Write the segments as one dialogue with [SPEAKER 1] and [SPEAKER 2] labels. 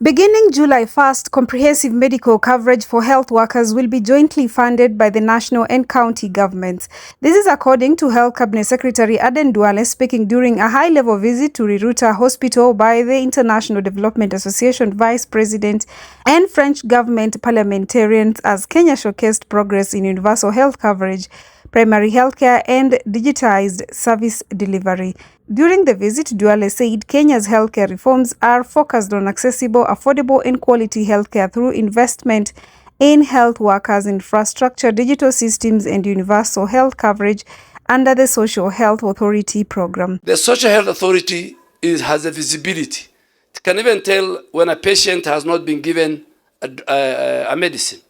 [SPEAKER 1] Beginning July 1st, comprehensive medical coverage for health workers will be jointly funded by the national and county governments. This is according to Health Cabinet Secretary Aden Duale speaking during a high-level visit to Riruta Hospital by the International Development Association Vice President and French government parliamentarians as Kenya showcased progress in universal health coverage, primary healthcare and digitized service delivery. During the visit, Duale said Kenya's healthcare reforms are focused on accessible, affordable and quality healthcare through investment in health workers, infrastructure, digital systems and universal health coverage under the Social Health Authority program.
[SPEAKER 2] The Social Health Authority has a visibility. It can even tell when a patient has not been given a medicine.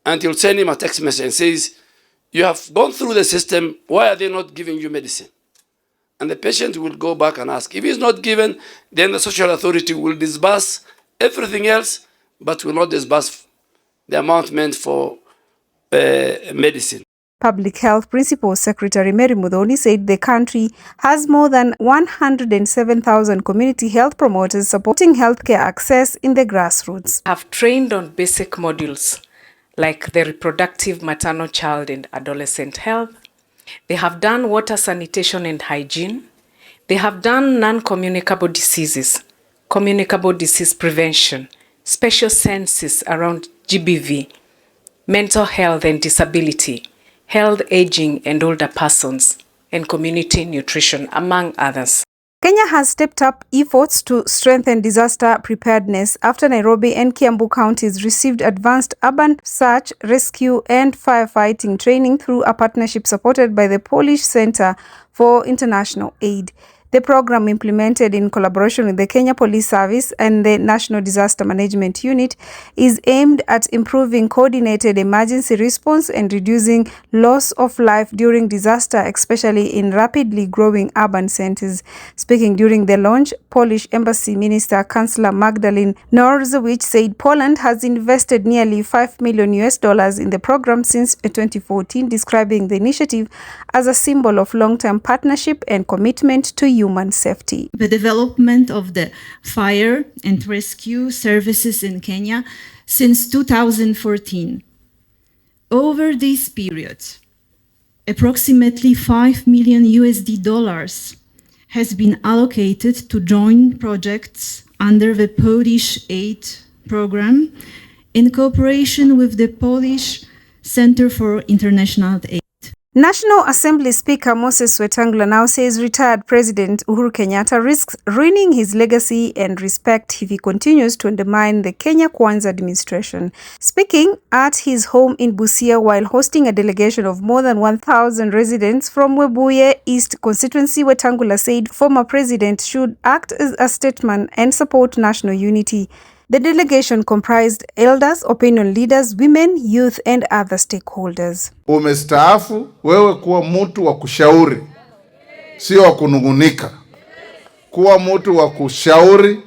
[SPEAKER 2] And he'll send him a text message and says, "You have gone through the system, why are they not giving you medicine?" And the patient will go back and ask. If he's not given, then the social authority will disburse everything else, but will not disburse the amount meant for medicine.
[SPEAKER 1] Public Health Principal Secretary Mary Muthoni said the country has more than 107,000 community health promoters supporting healthcare access in the grassroots.
[SPEAKER 3] Have trained on basic modules like the reproductive, maternal, child and adolescent health. They have done water sanitation and hygiene. They have done non-communicable diseases, communicable disease prevention, special sciences around GBV, mental health and disability, health, aging and older persons, and community nutrition, among others.
[SPEAKER 1] Kenya has stepped up efforts to strengthen disaster preparedness after Nairobi and Kiambu counties received advanced urban search, rescue and firefighting training through a partnership supported by the Polish Center for International Aid. The program, implemented in collaboration with the Kenya Police Service and the National Disaster Management Unit, is aimed at improving coordinated emergency response and reducing loss of life during disaster, especially in rapidly growing urban centers. Speaking during the launch, Polish Embassy Minister Chancellor Magdalene Źrewicz said Poland has invested nearly $5 million in the program since 2014, describing the initiative as a symbol of long-term partnership and commitment to human safety.
[SPEAKER 4] The development of the fire and rescue services in Kenya since 2014. Over this period, approximately $5 million has been allocated to joint projects under the Polish aid program in cooperation with the Polish Center for International Aid.
[SPEAKER 1] National Assembly Speaker Wetang'ula now says retired President Uhuru Kenyatta risks ruining his legacy and respect if he continues to undermine the Kenya Kwanza administration. Speaking at his home in Busia while hosting a delegation of more than 1,000 residents from Webuye East constituency, Wetang'ula said former president should act as a statesman and support national unity. The delegation comprised elders, opinion leaders, women, youth and other stakeholders.
[SPEAKER 5] Umestaafu wewe kuwa mtu wa kushauri, sio wa kunungunika. Kuwa mtu wa kushauri,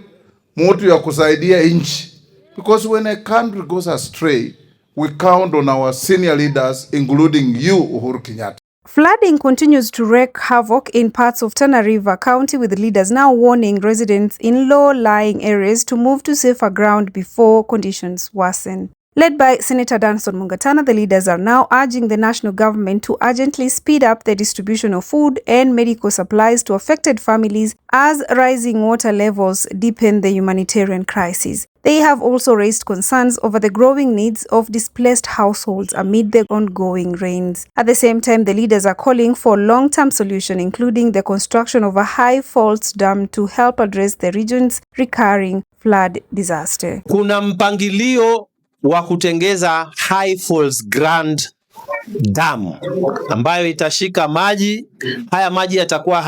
[SPEAKER 5] mtu ya kusaidia nchi. Because when a country goes astray, we count on our senior leaders, including you, Uhuru Kenyatta.
[SPEAKER 1] Flooding continues to wreak havoc in parts of Tana River County, with leaders now warning residents in low-lying areas to move to safer ground before conditions worsen. Led by Senator Danson Mungatana, the leaders are now urging the national government to urgently speed up the distribution of food and medical supplies to affected families as rising water levels deepen the humanitarian crisis. They have also raised concerns over the growing needs of displaced households amid the ongoing rains. At the same time, the leaders are calling for long-term solution, including the construction of a high fault dam to help address the region's recurring flood disaster.
[SPEAKER 6] Kuna mpangilio wa kutengeza High Falls Grand Dam ambayo itashika maji. Haya maji yatakuwa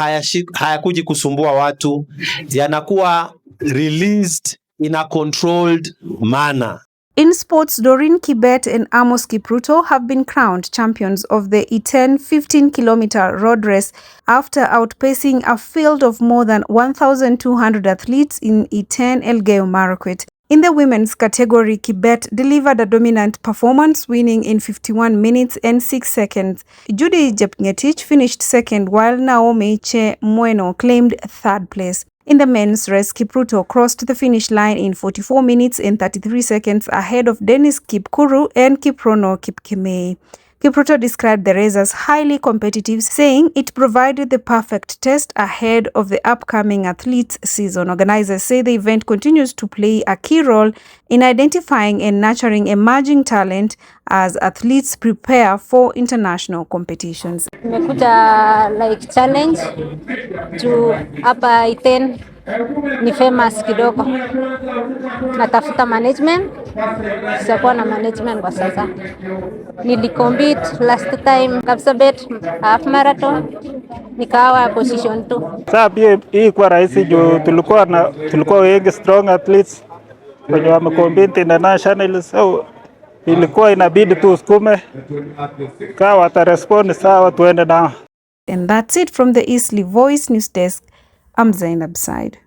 [SPEAKER 6] hayakuji kusumbua watu, yanakuwa released in a controlled manner.
[SPEAKER 1] In sports, Doreen Kibet and Amos Kipruto have been crowned champions of the Iten 15-kilometer road race after outpacing a field of more than 1,200 athletes in Iten Elgeyo Marakwet. In the women's category, Kibet delivered a dominant performance, winning in 51 minutes and 6 seconds. Judy Jepngetich finished second, while Naomi Che Mweno claimed third place. In the men's race, Kipruto crossed the finish line in 44 minutes and 33 seconds ahead of Dennis Kipkuru and Kiprono Kipkemei. Kipruto described the race as highly competitive, saying it provided the perfect test ahead of the upcoming athletes season. Organizers say the event continues to play a key role in identifying and nurturing emerging talent as athletes prepare for international competitions.
[SPEAKER 7] Nimekuja like challenge to hapa Iten ni famous kidogo. Natafuta management. Sikuwa na management kwa sasa. Nilikompete last time Kapsabet half marathon. Nikawa position 2.
[SPEAKER 8] Sasa pia hii kwa rahisi juu tulikuwa wengi strong athletes wenye wamekompete international, so ilikuwa inabidi tu usukume kawa watarespond sawa tuende nao.
[SPEAKER 1] And that's it from the Eastleigh Voice News Desk. I'm Zainab Said.